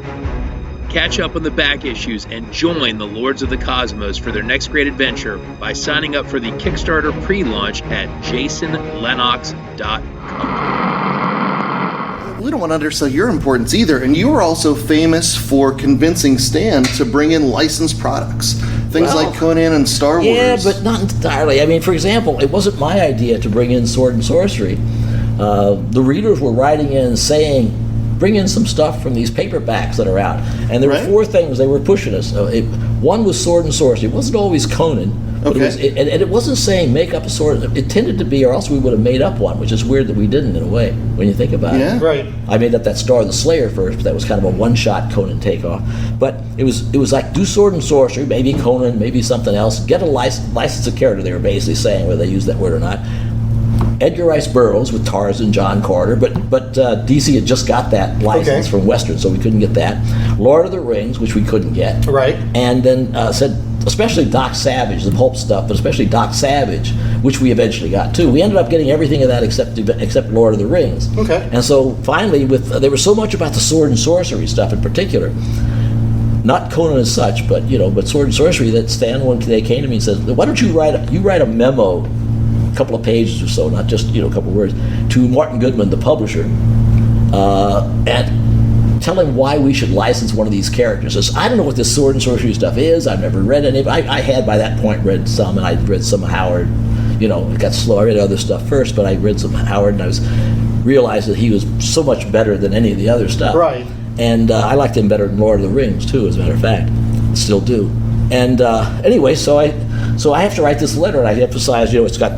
Catch up on the back issues and join the Lords of the Cosmos for their next great adventure by signing up for the Kickstarter pre-launch at jasonlennox.com. We don't want to undersell your importance either, and you were also famous for convincing Stan to bring in licensed products. Things like Conan and Star Wars. Yeah, but not entirely. I mean, for example, it wasn't my idea to bring in sword and sorcery. The readers were writing in saying, bring in some stuff from these paperbacks that are out. And there were 4 things they were pushing us. One was sword and sorcery. It wasn't always Conan, Okay. And it wasn't saying make up a sword. It tended to be, or else we would have made up one, which is weird that we didn't in a way, when you think about it. Right. I made up that Star the Slayer first, but that was kind of a one-shot Conan takeoff. But it was like, do sword and sorcery, maybe Conan, maybe something else. Get a license of character, they were basically saying, whether they used that word or not. Edgar Rice Burroughs with Tarzan, John Carter, but DC had just got that license from Western, so we couldn't get that. Lord of the Rings, which we couldn't get. Right. And then said, especially Doc Savage, the pulp stuff, but especially Doc Savage, which we eventually got too. We ended up getting everything of that except Lord of the Rings. Okay. And so finally, there was so much about the sword and sorcery stuff in particular. Not Conan as such, but sword and sorcery, that Stan one day came to me and said, "Why don't you write a memo, a couple of pages or so, not just a couple of words, to Martin Goodman, the publisher, and tell him why we should license one of these characters." Says, "I don't know what this sword and sorcery stuff is. I've never read any of it." I had by that point read some, and I'd read some Howard. It got slow. I read other stuff first, but I read some Howard, and realized that he was so much better than any of the other stuff. Right. And I liked him better than Lord of the Rings too, as a matter of fact. Still do. And anyway, so I have to write this letter, and I emphasize, it's got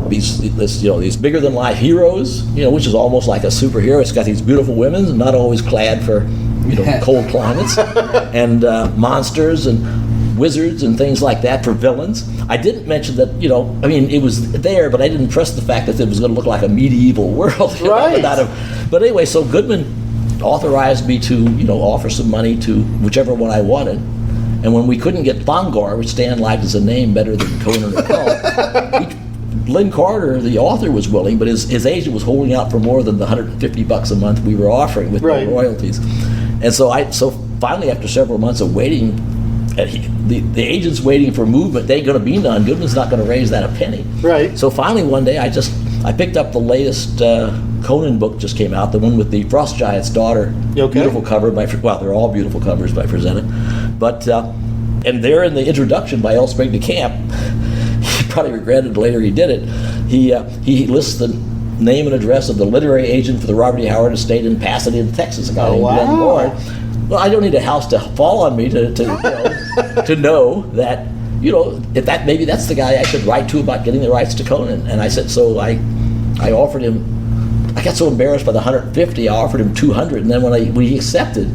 these bigger than life heroes, which is almost like a superhero. It's got these beautiful women, not always clad for cold climates, and monsters and wizards and things like that for villains. I didn't mention that, it was there, but I didn't press the fact that it was going to look like a medieval world. Right. But anyway, so Goodman authorized me to, offer some money to whichever one I wanted. And when we couldn't get Thongar, which Stan liked as a name better than Conan or Cull, Lynn Carter, the author, was willing, but his agent was holding out for more than the $150 a month we were offering with no royalties. And so finally, after several months of waiting, the agent's waiting for movement. They ain't going to be none. Goodman's not going to raise that a penny. Right. So finally, one day, I picked up the latest Conan book, just came out, the one with the Frost Giant's daughter. Okay. Beautiful cover they're all beautiful covers by Frazetta. But and there in the introduction by L. Spring de Camp, he probably regretted later he did it. He lists the name and address of the literary agent for the Robert E. Howard estate in Pasadena, Texas. A guy named Glenn Ward. Well, I don't need a house to fall on me to know that. If maybe that's the guy I should write to about getting the rights to Conan. And I said, so I offered him. I got so embarrassed by the 150, I offered him 200, and then when he accepted,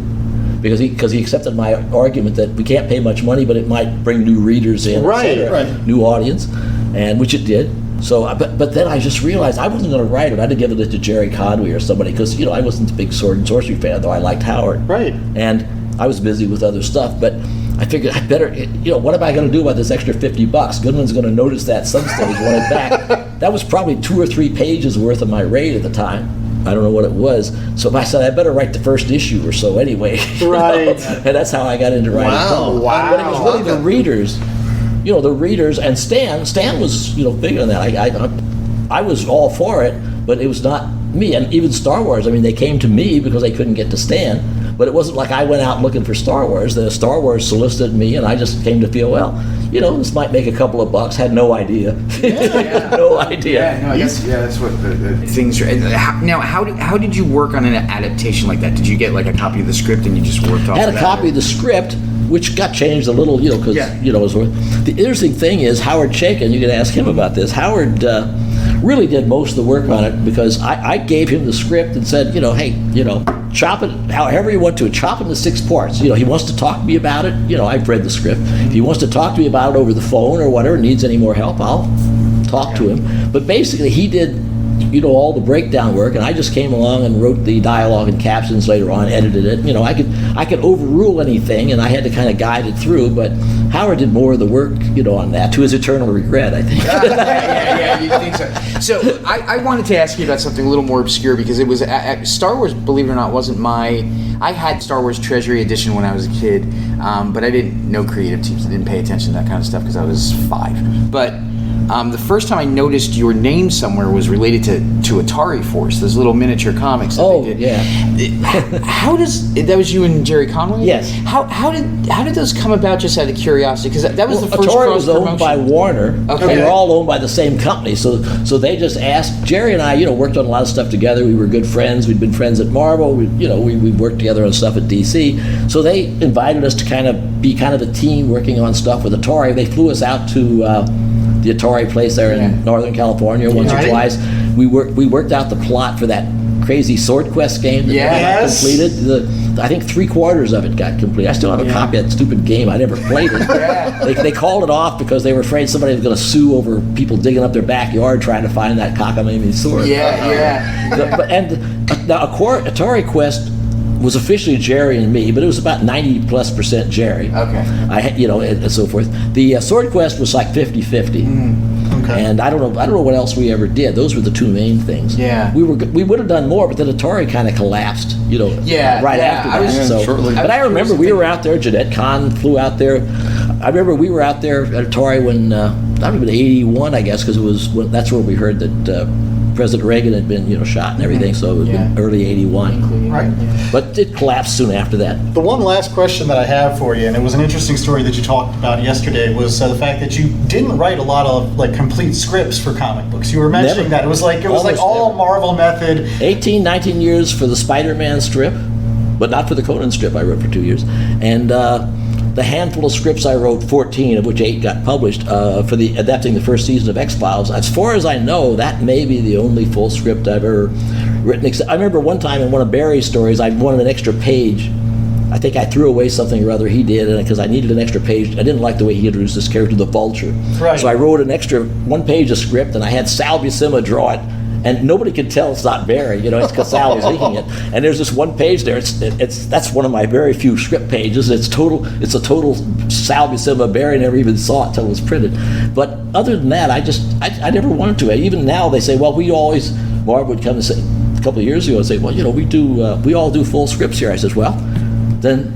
because he accepted my argument that we can't pay much money, but it might bring new readers in, new audience, and which it did. So, but then I just realized I wasn't going to write it. I'd have given it to Jerry Conway or somebody, because I wasn't a big sword and sorcery fan, though I liked Howard. Right. And I was busy with other stuff, but I figured I better, what am I going to do about this extra $50? Goodman's going to notice that some stage when it's back. That was probably 2 or 3 pages worth of my rate at the time. I don't know what it was. So I said, I better write the first issue or so anyway. Right. And that's how I got into writing. Wow. But it was really the readers, and Stan was, big on that. I was all for it, but it was not me. And even Star Wars, they came to me because they couldn't get to Stan. But it wasn't like I went out looking for Star Wars. The Star Wars solicited me, and I just came to feel, this might make a couple of bucks. Had no idea. No idea. Yeah, no, I guess, that's what the things are. Now, how did you work on an adaptation like that? Did you get like a copy of the script and you just worked off I had of a that? copy of the script, which got changed a little, because, the interesting thing is Howard Chaykin, you can ask him about this. Howard really did most of the work on it, because I gave him the script and said, hey, chop it however you want to, chop it into 6 parts. He wants to talk to me about it. I've read the script. If he wants to talk to me about it over the phone or whatever, needs any more help, I'll talk to him. But basically, he did, all the breakdown work, and I just came along and wrote the dialogue and captions later on, edited it. I could overrule anything, and I had to kind of guide it through, but Howard did more of the work, on that, to his eternal regret, I think. Yeah, you think so. So I wanted to ask you about something a little more obscure, because it was Star Wars, believe it or not, wasn't I had Star Wars Treasury Edition when I was a kid, but I didn't know creative teams. I didn't pay attention to that kind of stuff because I was 5. But the first time I noticed your name somewhere was related to Atari Force, those little miniature comics that they did. Yeah. How does that was you and Jerry Conway? Yes. How did those come about? Just out of curiosity, because that was the first Atari cross was owned by Warner. Okay. They were all owned by the same company, so they just asked. Jerry and I, worked on a lot of stuff together. We were good friends. We'd been friends at Marvel. We worked together on stuff at DC. So they invited us to kind of be kind of a team working on stuff with Atari. They flew us out to the Atari place there in Northern California once or twice. We worked out the plot for that crazy Sword Quest game that got completed. I think 3/4 of it got completed. I still have a copy of that stupid game. I never played it. They called it off because they were afraid somebody was going to sue over people digging up their backyard trying to find that cockamamie sword. Now Atari Quest was officially Jerry and me, but it was about 90+% Jerry. Okay. And so forth. The Sword Quest was like 50-50. Okay. And I don't know what else we ever did. Those were the two main things. Yeah. We would have done more, but then Atari kind of collapsed. Right after that. But I remember we were out there. Jeanette Kahn flew out there. I remember we were out there at Atari when I remember '81, I guess, because that's where we heard that President Reagan had been shot and everything. So it was early '81. Right. But it collapsed soon after that. The one last question that I have for you, and it was an interesting story that you talked about yesterday, was the fact that you didn't write a lot of complete scripts for comic books. You were mentioning that it was like all Marvel method. 19 years for the Spider-Man strip, but not for the Conan strip. I wrote for 2 years, and the handful of scripts I wrote, 14 of which 8 got published for the adapting the first season of X-Files. As far as I know, that may be the only full script I've ever written. I remember one time in one of Barry's stories, I wanted an extra page. I think I threw away something or other he did, and because I needed an extra page. I didn't like the way he introduced this character, the Vulture. Right. So I wrote an extra 1 page of script, and I had Sal Buscema draw it. And nobody could tell it's not Barry, it's because Sal was inking it. And there's this one page there. That's one of my very few script pages. It's a total Sal Buscema. Barry never even saw it until it was printed. But other than that, I never wanted to. Even now they say, well, Marv would come and say a couple of years ago and say, well, we all do full scripts here. I says, well, then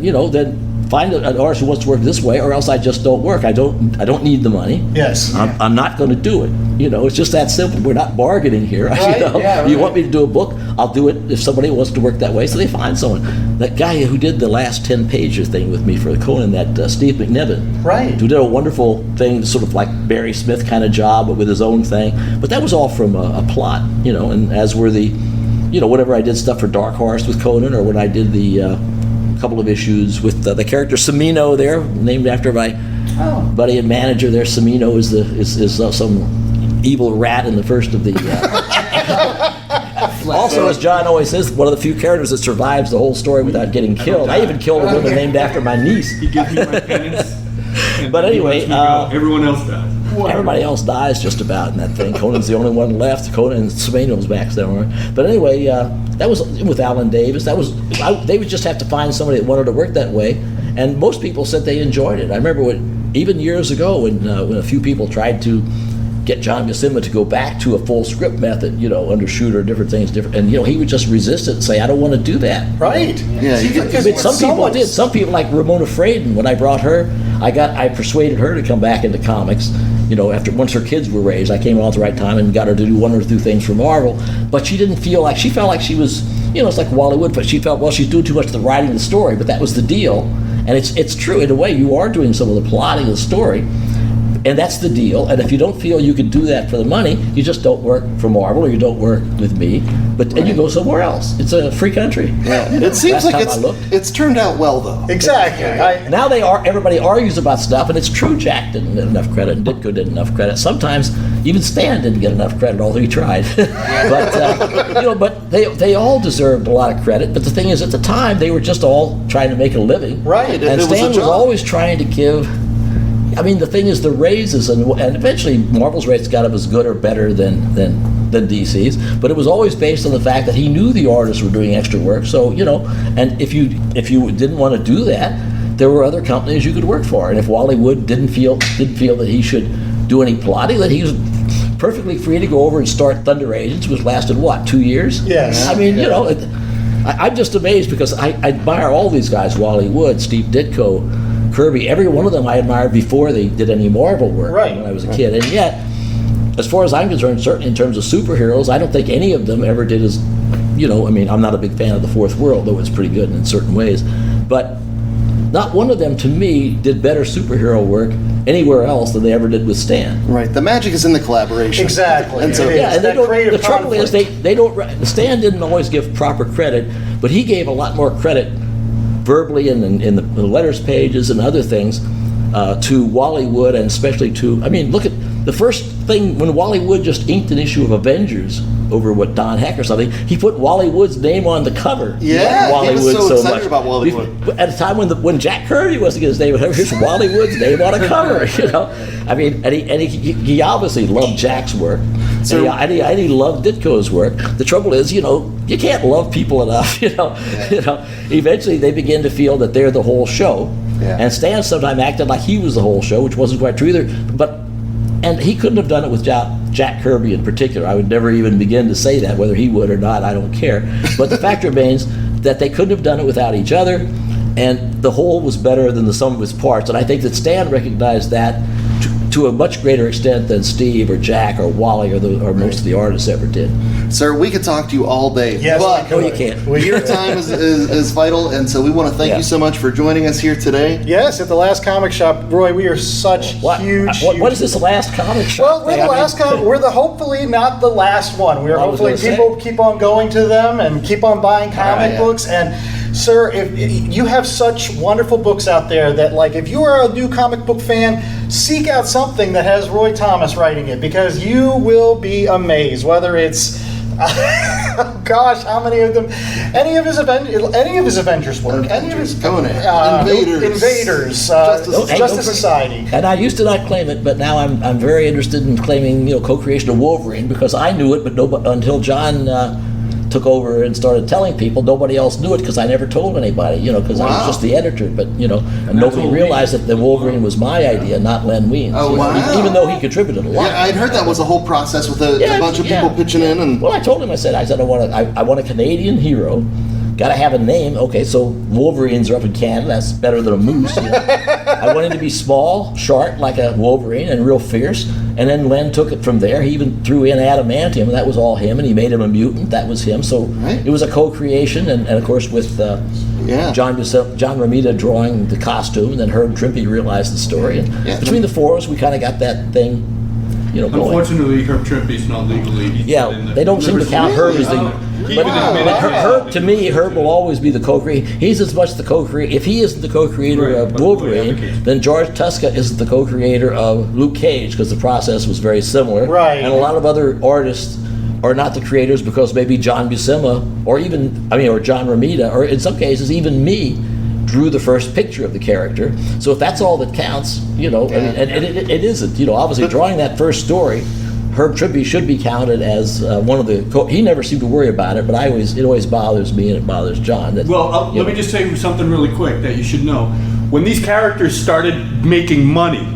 find an artist who wants to work this way, or else I just don't work. I don't need the money. Yes. I'm not going to do it. It's just that simple. We're not bargaining here. Right, You want me to do a book? I'll do it if somebody wants to work that way. So they find someone. That guy who did the last 10-pager thing with me for Conan, that Steve McNiven. Right. Who did a wonderful thing, sort of like Barry Smith kind of job, but with his own thing. But that was all from a plot, and as were the, whatever I did stuff for Dark Horse with Conan, or when I did the couple of issues with the character Semino there, named after my buddy and manager there. Semino is some evil rat in the first of the... Also, as John always says, one of the few characters that survives the whole story without getting killed. I even killed a woman named after my niece. He gives me my penance. But anyway... everyone else dies. Everybody else dies just about in that thing. Conan's the only one left. Conan and Semino's back there. But anyway, that was with Alan Davis. They would just have to find somebody that wanted to work that way. And most people said they enjoyed it. I remember even years ago when a few people tried to get John Buscema to go back to a full script method, under Shooter, different things, and he would just resist it and say, I don't want to do that. Right. Yeah. Some people did. Some people, like Ramona Fraden, when I brought her, I persuaded her to come back into comics. Once her kids were raised, I came on at the right time and got her to do 1 or 2 things for Marvel. But she didn't feel like, she felt like she was, it's like Wally Wood, but she felt, well, she's doing too much of the writing of the story, but that was the deal. And it's true, in a way, you are doing some of the plotting of the story. And that's the deal. And if you don't feel you can do that for the money, you just don't work for Marvel, or you don't work with me. And you go somewhere else. It's a free country. Yeah. It seems like it's turned out well, though. Exactly. Now everybody argues about stuff, and it's true. Jack didn't get enough credit, and Ditko didn't enough credit. Sometimes even Stan didn't get enough credit, although he tried. But they all deserved a lot of credit. But the thing is, at the time, they were just all trying to make a living. Right. And Stan was always trying to give. The thing is, the raises, and eventually Marvel's rates got up as good or better than DC's, but it was always based on the fact that he knew the artists were doing extra work. So, and if you didn't want to do that, there were other companies you could work for. And if Wally Wood didn't feel that he should do any plotting, then he was perfectly free to go over and start Thunder Agents, which lasted 2 years? Yes. I'm just amazed because I admire all these guys: Wally Wood, Steve Ditko, Kirby. Every one of them I admired before they did any Marvel work when I was a kid, and yet as far as I'm concerned, certainly in terms of superheroes, I don't think any of them ever did as, I'm not a big fan of the Fourth World, though it's pretty good in certain ways. But not one of them, to me, did better superhero work anywhere else than they ever did with Stan. Right. The magic is in the collaboration. Exactly. And so, and they don't. The trouble is they don't. Stan didn't always give proper credit, but he gave a lot more credit verbally and in the letters pages and other things to Wally Wood, and especially to. Look at the first thing when Wally Wood just inked an issue of Avengers over what Don Heck or something. He put Wally Wood's name on the cover. Yeah, Wally he was Wood so excited much. about Wally Wood. At a time when Jack Kirby was to get his name, here's Wally Wood's name on a cover. He obviously loved Jack's work, and he loved Ditko's work. The trouble is, you can't love people enough. Eventually they begin to feel that they're the whole show, and Stan sometimes acted like he was the whole show, which wasn't quite true either. And he couldn't have done it with Jack Kirby in particular. I would never even begin to say that, whether he would or not, I don't care. But the fact remains that they couldn't have done it without each other, and the whole was better than the sum of its parts. And I think that Stan recognized that to a much greater extent than Steve or Jack or Wally or most of the artists ever did. Sir, we could talk to you all day, but no, you can't. Your time is vital, and so we want to thank you so much for joining us here today. Yes, at the Last Comic Shop, Roy. We are such huge. What is this Last Comic Shop? Well, we're the last we're hopefully not the last one. We're hopefully people keep on going to them and keep on buying comic books. And sir, if you have such wonderful books out there that, like, if you are a new comic book fan, seek out something that has Roy Thomas writing it, because you will be amazed. Whether it's oh gosh, how many of them? Any of his Avengers work? Any of his Conan, Invaders, Justice Society. And I used to not claim it, but now I'm very interested in claiming co-creation of Wolverine, because I knew it, but nobody, until John took over and started telling people, nobody else knew it, because I never told anybody, because I was just the editor. But and nobody realized that the Wolverine was my idea, not Len Wein's. Oh, wow. Even though he contributed a lot. Yeah, I'd heard that was a whole process with a bunch of people pitching in. And well, I told him, I said I want a Canadian hero. Got to have a name. Okay, so Wolverines are up in Canada. That's better than a moose. I wanted to be small, sharp like a Wolverine, and real fierce. And then Len took it from there. He even threw in adamantium, and that was all him. And he made him a mutant. That was him. So it was a co-creation, and of course with John Romita drawing the costume, and then Herb Trimpe realized the story. And between the four of us, we kind of got that thing, going. Unfortunately, Herb Trimpe's not legally. They don't seem to count Herb as the. But Herb, to me, Herb will always be the co-creator. He's as much the co-creator. If he isn't the co-creator of Wolverine, then George Tuska isn't the co-creator of Luke Cage, because the process was very similar. Right. And a lot of other artists are not the creators, because maybe John Buscema or John Romita, or in some cases even me, drew the first picture of the character. So if that's all that counts, it isn't. Obviously drawing that first story, Herb Trimpe should be counted as one of the. He never seemed to worry about it, but it always bothers me, and it bothers John. That, let me just tell you something really quick that you should know. When these characters started making money,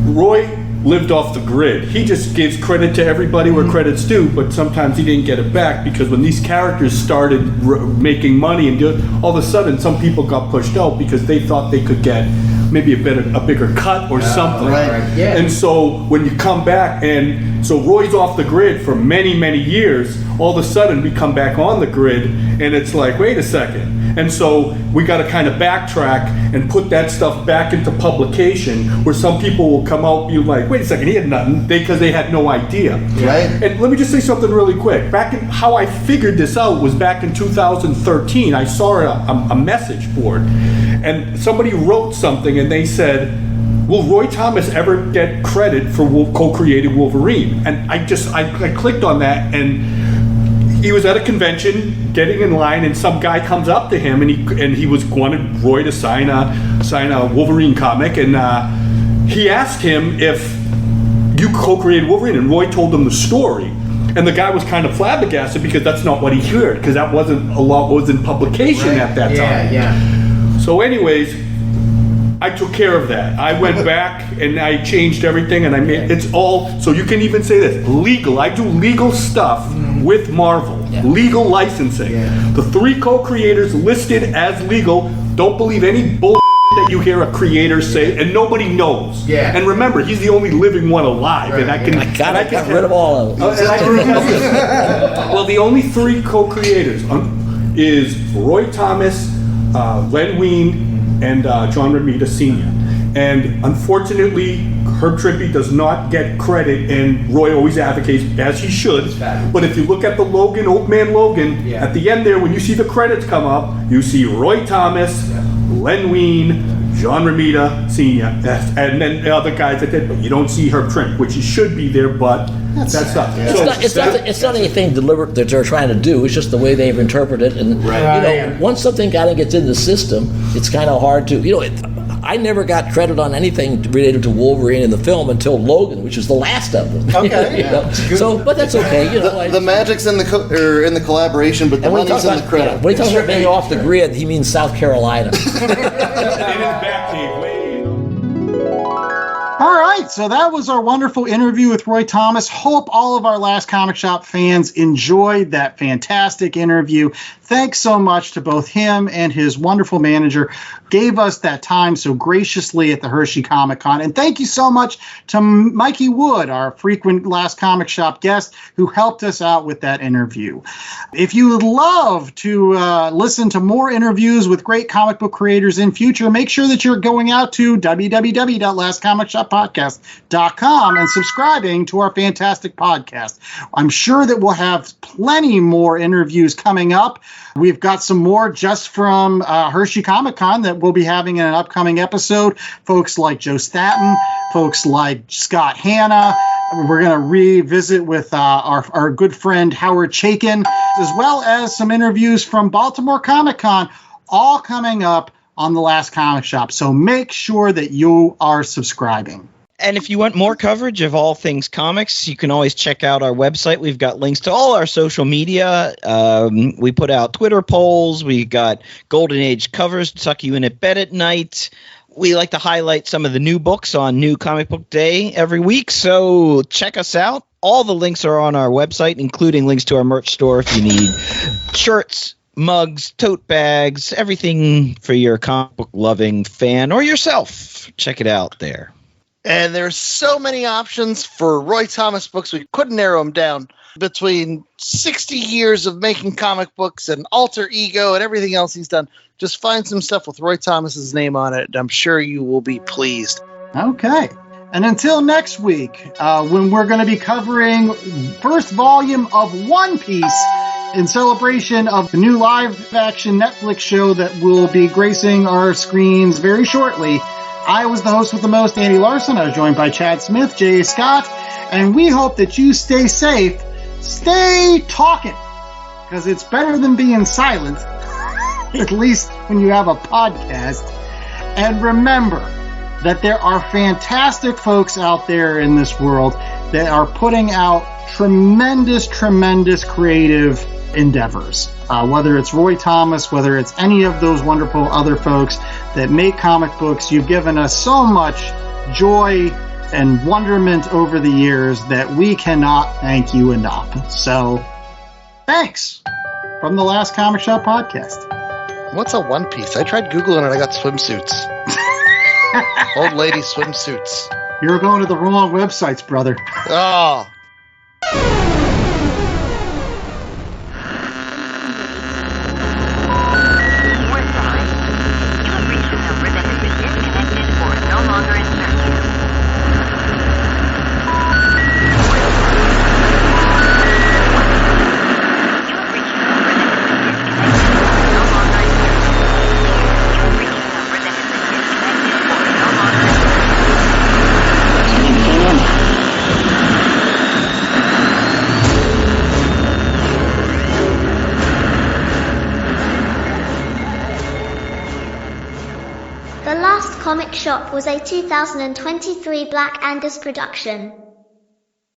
Roy lived off the grid. He just gives credit to everybody where credit's due, but sometimes he didn't get it back, because when these characters started making money, and all of a sudden some people got pushed out because they thought they could get maybe a bigger cut or something. Right. Yeah. And so when you come back, and so Roy's off the grid for many, many years, all of a sudden we come back on the grid, and it's like, wait a second. And so we got to kind of backtrack and put that stuff back into publication, where some people will come out and be like, wait a second, he had nothing, because they had no idea. Right. And let me just say something really quick. How I figured this out was back in 2013. I saw a message board, and somebody wrote something, and they said, will Roy Thomas ever get credit for co-creating Wolverine? And I clicked on that, and he was at a convention getting in line, and some guy comes up to him, and he wanted Roy to sign a Wolverine comic, and he asked him if you co-created Wolverine, and Roy told him the story. And the guy was kind of flabbergasted, because that's not what he heard, because that wasn't a lot was in publication at that time. Yeah. So anyways, I took care of that. I went back and I changed everything, and I made it's all, so you can even say this, legal. I do legal stuff with Marvel, legal licensing. The 3 co-creators listed as legal. Don't believe any bull that you hear a creator say, and nobody knows. Yeah. And remember, he's the only living one alive, and I can got rid of all of them. and I can remember. Well, the only 3 co-creators is Roy Thomas, Len Wein, and John Romita Sr. And unfortunately, Herb Trimpe does not get credit, and Roy always advocates, as he should. But if you look at the Logan, Old Man Logan, at the end there, when you see the credits come up, you see Roy Thomas, Len Wein, John Romita Sr., and then the other guys that did, but you don't see Herb Trimpe, which he should be there, but that's not. It's not anything deliberate that they're trying to do. It's just the way they've interpreted it. And once something kind of gets in the system, it's kind of hard to, I never got credit on anything related to Wolverine in the film until Logan, which is the last of them. Okay. So, but that's okay. The magic's in the collaboration, but the money's in the credit. When he talks about being off the grid, he means South Carolina. All right, so that was our wonderful interview with Roy Thomas. Hope all of our Last Comic Shop fans enjoyed that fantastic interview. Thanks so much to both him and his wonderful manager, gave us that time so graciously at the Hershey Comic Con. And thank you so much to Mikey Wood, our frequent Last Comic Shop guest, who helped us out with that interview. If you would love to listen to more interviews with great comic book creators in future, make sure that you're going out to www.lastcomicshoppodcast.com and subscribing to our fantastic podcast. I'm sure that we'll have plenty more interviews coming up. We've got some more just from Hershey Comic Con that we'll be having in an upcoming episode. Folks like Joe Staton, folks like Scott Hanna. We're going to revisit with our good friend Howard Chaykin, as well as some interviews from Baltimore Comic Con, all coming up on the Last Comic Shop. So make sure that you are subscribing. And if you want more coverage of all things comics, you can always check out our website. We've got links to all our social media. We put out Twitter polls. We got Golden Age covers to tuck you in at bed at night. We like to highlight some of the new books on New Comic Book Day every week. So check us out. All the links are on our website, including links to our merch store if you need shirts, mugs, tote bags, everything for your comic book loving fan or yourself. Check it out there. And there's so many options for Roy Thomas books. We couldn't narrow them down. Between 60 years of making comic books and Alter Ego and everything else he's done, just find some stuff with Roy Thomas's name on it. And I'm sure you will be pleased. Okay. And until next week, when we're going to be covering first volume of One Piece in celebration of the new live-action Netflix show that will be gracing our screens very shortly. I was the host with the most, Andy Larson. I was joined by Chad Smith, J.A. Scott, and we hope that you stay safe. Stay talking, because it's better than being silent, at least when you have a podcast. And remember that there are fantastic folks out there in this world that are putting out tremendous, tremendous creative endeavors. Whether it's Roy Thomas, whether it's any of those wonderful other folks that make comic books, you've given us so much joy and wonderment over the years that we cannot thank you enough. So, thanks from the Last Comic Shop podcast. What's a One Piece? I tried Googling it. I got swimsuits. Old lady swimsuits. You're going to the wrong websites, brother. Oh. Comic Shop was a 2023 Black Angus production.